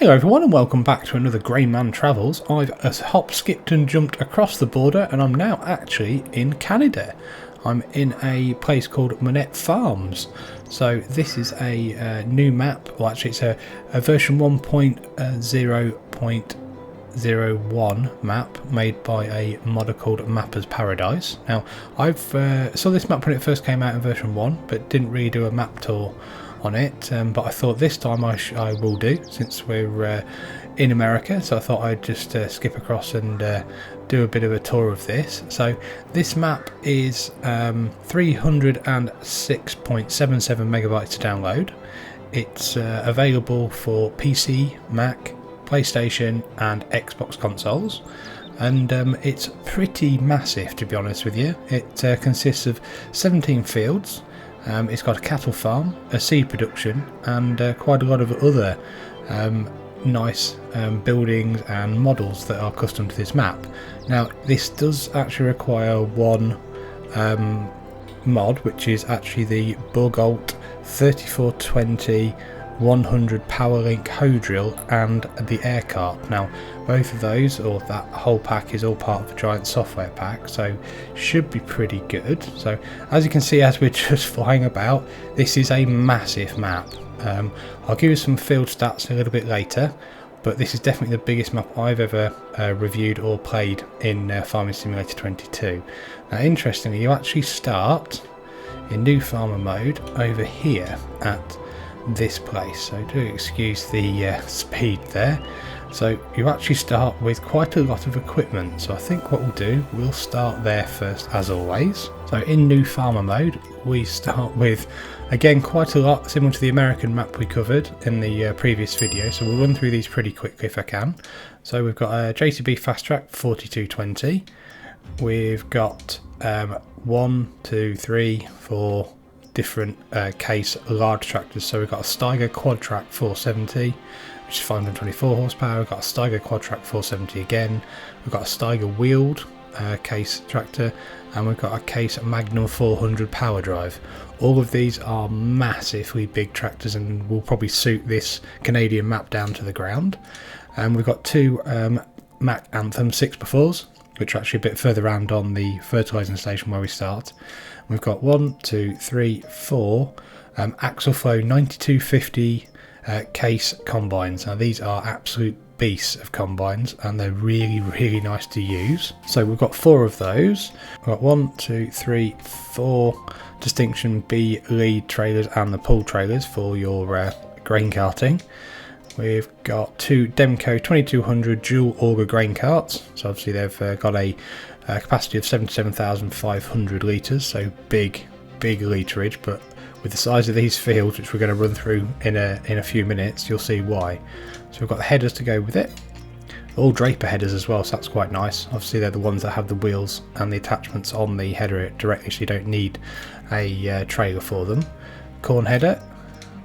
Hello everyone and welcome back to another Grainman Travels. I've hop, skipped and jumped across the border and I'm now actually in Canada. I'm in a place called Monette Farms. So this is a new map, well actually it's a version 1.0.01 map made by a modder called Mapper's Paradise. Now I've saw this map when it first came out in version 1 but didn't really do a map tour on it, but I thought this time I will do, since we're in America, so I thought I'd just skip across and do a bit of a tour of this. So this map is 306.77 megabytes to download. It's available for PC, Mac, PlayStation and Xbox consoles, and it's pretty massive, to be honest with you. It consists of 17 fields. It's got a cattle farm, a seed production and quite a lot of other nice buildings and models that are custom to this map. Now this does actually require one mod, which is actually the Bourgault 3420 100 Paralink hoe drill and the air cart. Now both of those, or that whole pack, is all part of a giant software pack, so should be pretty good. So as you can see, as we're just flying about, this is a massive map. I'll give you some field stats a little bit later, but this is definitely the biggest map I've ever reviewed or played in Farming Simulator 22. Now interestingly, you actually start in new farmer mode over here at this place, so do excuse the speed there. So you actually start with quite a lot of equipment, so I think what we'll do, we'll start there first as always. So in new farmer mode we start with, again, quite a lot similar to the American map we covered in the previous video, so we'll run through these pretty quickly if I can. So we've got a JCB Fast Track 4220, we've got 1, 2, 3, 4 different case large tractors. So we've got a Steiger Quad Track 470, which is 524 horsepower. We've got a Steiger Quad Track 470 again. We've got a Steiger wheeled case tractor, and we've got a case Magnum 400 power drive. All of these are massively big tractors and will probably suit this Canadian map down to the ground. And we've got two Mack Anthem 6x4s, which are actually a bit further around on the fertilising station where we start. We've got 1, 2, 3, 4 Axle Flow 9250 case combines. Now these are absolute beasts of combines and they're really nice to use. So we've got 4 of those. We've got 1, 2, 3, 4 Distinction B lead trailers and the pull trailers for your grain carting. We've got 2 Demco 2200 dual auger grain carts, so obviously they've got a capacity of 77,500 litres, so big litrage, but with the size of these fields, which we're going to run through in a few minutes, you'll see why. So we've got the headers to go with it, all Draper headers as well, so that's quite nice. Obviously they're the ones that have the wheels and the attachments on the header directly, so you don't need a trailer for them. Corn header.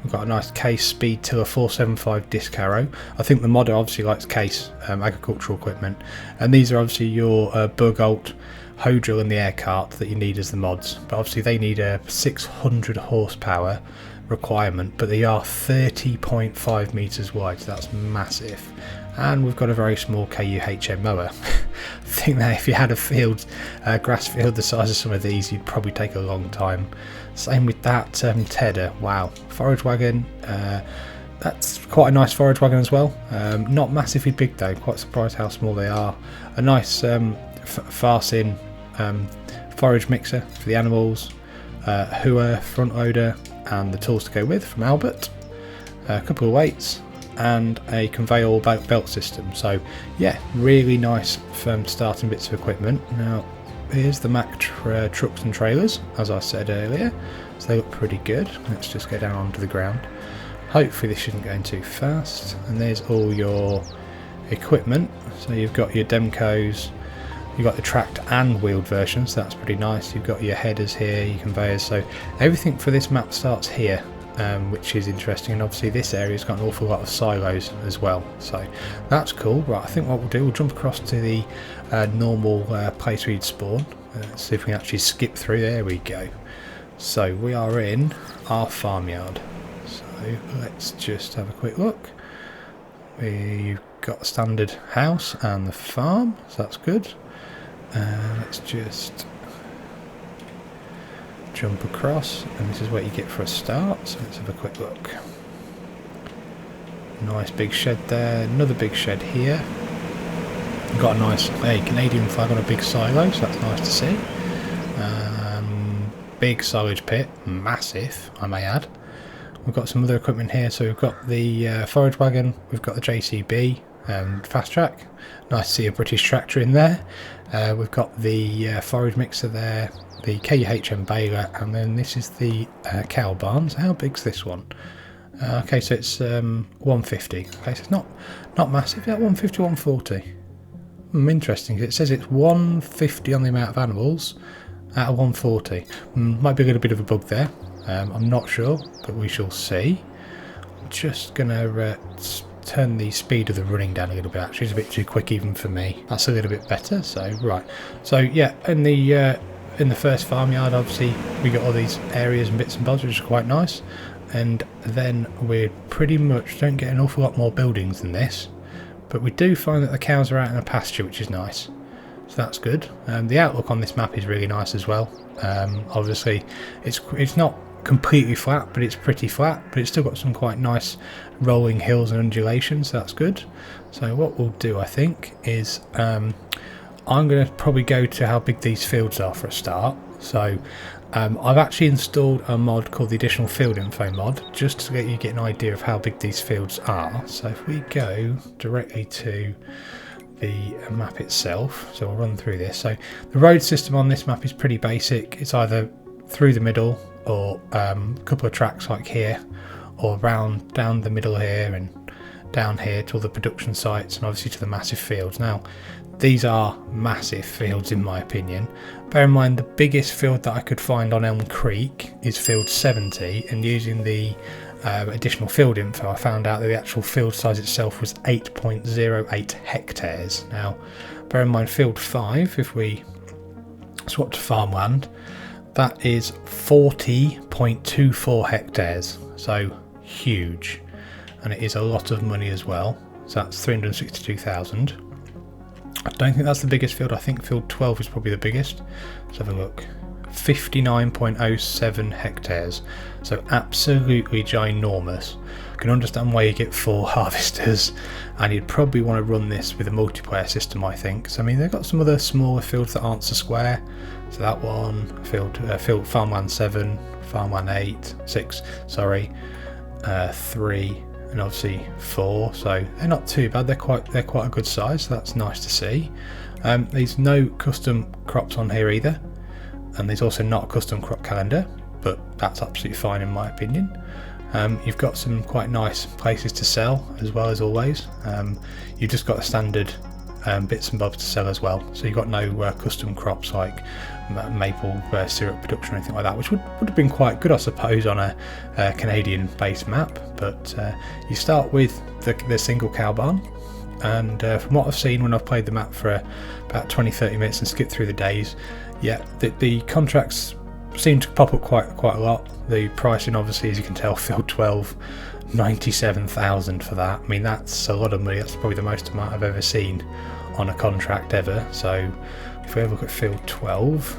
We've got a nice case Speed Tiller 475 disc harrow. I think the modder obviously likes case agricultural equipment, and these are obviously your Bourgault hoe drill and the air cart that you need as the mods, but obviously they need a 600 horsepower requirement, but they are 30.5 meters wide, so that's massive. And we've got a very small KUHM mower. I think that if you had a field, grass field the size of some of these, you'd probably take a long time. Same with that tedder. Wow. Forage wagon. That's quite a nice forage wagon as well. Not massively big though. Quite surprised how small they are. A nice Farsin forage mixer for the animals. Hooer front loader and the tools to go with from Albert. A couple of weights and a conveyor belt system. So yeah, really nice firm starting bits of equipment. Now here's the Mack trucks and trailers, as I said earlier, so they look pretty good. Let's just go down onto the ground. Hopefully this shouldn't go in too fast. And there's all your equipment. So you've got your Demcos, you've got the tracked and wheeled versions, so that's pretty nice. You've got your headers here, your conveyors, so everything for this map starts here. Which is interesting, and obviously this area's got an awful lot of silos as well, so that's cool. Right, I think what we'll do, we'll jump across to the normal place we'd spawn. Let's see if we can actually skip through. There we go. So we are in our farmyard, so let's just have a quick look. we've got a standard house and the farm, so that's good. Let's just jump across, and this is what you get for a start, so let's have a quick look. Nice big shed there, another big shed here. Got a nice Canadian flag on a big silo, so that's nice to see. Big silage pit, massive I may add. We've got some other equipment here, so we've got the forage wagon, we've got the JCB and fast track. Nice to see a British tractor in there. We've got the forage mixer there, the KUHM baler, and then this is the cow barn. So how big's this one? Okay, so it's 150. Okay, so it's not massive. Yeah, 150, 140. Interesting. It says it's 150 on the amount of animals out of 140. Might be a little bit of a bug there. I'm not sure, but we shall see. I'm just gonna turn the speed of the running down a little bit. Actually, it's a bit too quick even for me. That's a little bit better. So right. So yeah, in the first farmyard, obviously we got all these areas and bits and bobs, which is quite nice. And then we pretty much don't get an awful lot more buildings than this, but we do find that the cows are out in a pasture, which is nice. So that's good. The outlook on this map is really nice as well. Obviously, it's not completely flat, but it's pretty flat. But it's still got some quite nice rolling hills and undulations. So that's good. So what we'll do, I think, is I'm going to probably go to how big these fields are for a start. So I've actually installed a mod called the Additional Field Info mod, just to let you get an idea of how big these fields are. So if we go directly to the map itself, so we'll run through this. So the road system on this map is pretty basic. It's either through the middle or a couple of tracks like here, or round down the middle here and down here to all the production sites, and obviously to the massive fields. Now these are massive fields in my opinion. Bear in mind the biggest field that I could find on Elm Creek is field 70, and using the additional field info I found out that the actual field size itself was 8.08 hectares. Now bear in mind field 5, if we swap to farmland, that is 40.24 hectares, so huge, and it is a lot of money as well. So that's 362,000. I don't think that's the biggest field. I think field 12 is probably the biggest. Let's have a look. 59.07 hectares, so absolutely ginormous. I can understand why you get 4 harvesters, and you'd probably want to run this with a multiplayer system, I think. So I mean, they've got some other smaller fields that aren't so square. So that one, field farmland 7, farmland 8, 6, sorry, 3, and obviously 4. So they're not too bad. They're quite a good size. So that's nice to see. There's no custom crops on here either. And there's also not a custom crop calendar, but that's absolutely fine in my opinion. You've got some quite nice places to sell as well as always. You've just got a standard bits and bobs to sell as well, so you've got no custom crops like maple syrup production or anything like that, which would have been quite good I suppose on a Canadian based map. But you start with the single cow barn, and from what I've seen when I've played the map for about 20-30 minutes and skipped through the days, yeah, the contracts seem to pop up quite a lot. The pricing, obviously, as you can tell, field 12, 97,000 for that. I mean, that's a lot of money. That's probably the most amount I've ever seen on a contract ever. So if we have a look at field 12,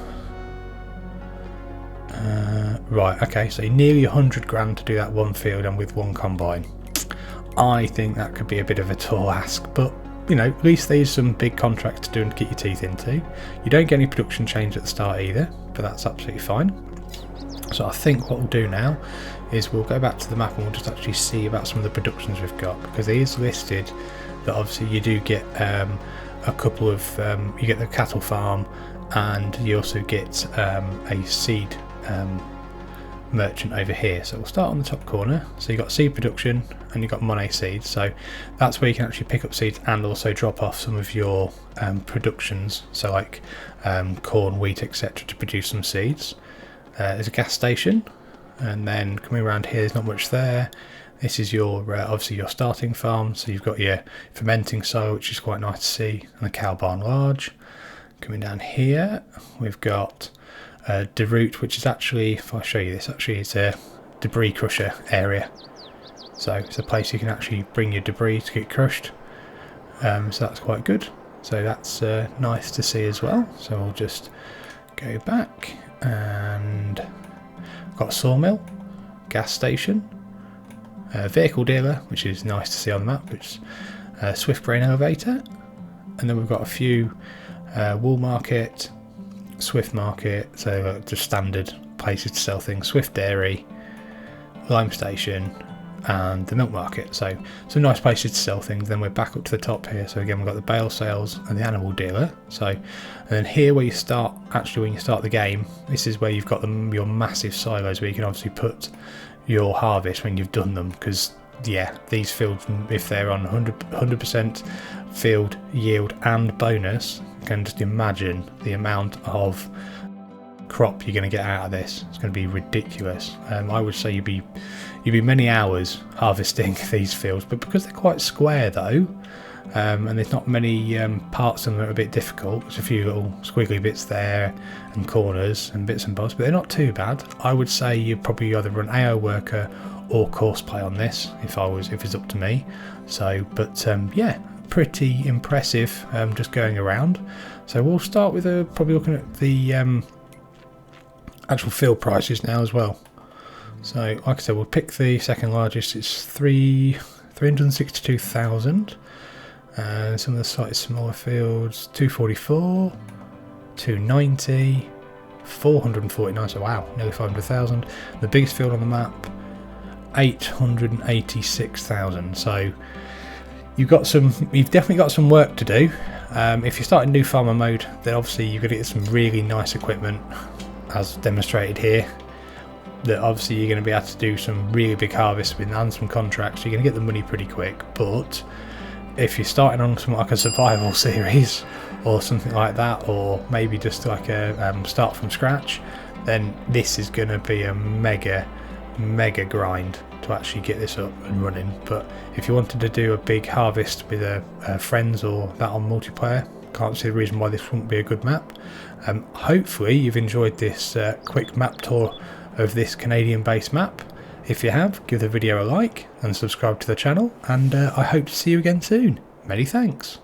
right, okay, so nearly 100 grand to do that one field and with one combine. I think that could be a bit of a tall ask, but you know, at least there's some big contracts to do and get your teeth into. You don't get any production change at the start either, but that's absolutely fine. So I think what we'll do now is we'll go back to the map and we'll just actually see about some of the productions we've got, because it is listed that obviously you do get a couple of you get the cattle farm, and you also get a seed merchant over here. So we'll start on the top corner. So you've got seed production and you've got Monette seeds, so that's where you can actually pick up seeds and also drop off some of your productions, so like corn, wheat, etc., to produce some seeds. There's a gas station, and then coming around here there's not much there. This is your obviously your starting farm, so you've got your fermenting soil, which is quite nice to see, and the cow barn large. Coming down here we've got DeRoot, which is actually, if I show you this, actually it's a debris crusher area. so it's a place you can actually bring your debris to get crushed. So that's quite good. So that's nice to see as well. So we'll just go back, and got a sawmill, gas station, vehicle dealer, which is nice to see on the map, which is Swift grain elevator, and then we've got a few wool market, Swift market, so just standard places to sell things, Swift dairy, lime station, and the milk market. So some nice places to sell things. Then we're back up to the top here. So again, we've got the bale sales and the animal dealer. So, and then here where you start, actually when you start the game, this is where you've got your massive silos where you can obviously put your harvest when you've done them. Because yeah, these fields, if they're on 100% field yield and bonus, you can just imagine the amount of crop you're going to get out of this. It's going to be ridiculous. I would say you'd be many hours harvesting these fields, but because they're quite square though, and there's not many parts of them that are a bit difficult, there's a few little squiggly bits there and corners and bits and bobs, but they're not too bad. I would say you'd probably either run AO worker or course play on this if it's up to me. So but yeah, pretty impressive just going around. So we'll start with probably looking at the actual field prices now as well. So like I said, we'll pick the second largest. It's 362,000. Some of the slightly smaller fields, 244, 290, 449. So wow, nearly 500,000. The biggest field on the map, 886,000. So you've definitely got some work to do. If you start in new farmer mode, then obviously you've got to get some really nice equipment, as demonstrated here, that obviously you're going to be able to do some really big harvests with and some contracts. You're going to get the money pretty quick. But if you're starting on something like a survival series or something like that, or maybe just like a start from scratch, then this is going to be a mega grind to actually get this up and running. But if you wanted to do a big harvest with friends or that on multiplayer, can't see the reason why this wouldn't be a good map. Hopefully you've enjoyed this quick map tour of this Canadian based map. If you have, give the video a like and subscribe to the channel, and I hope to see you again soon. Many thanks.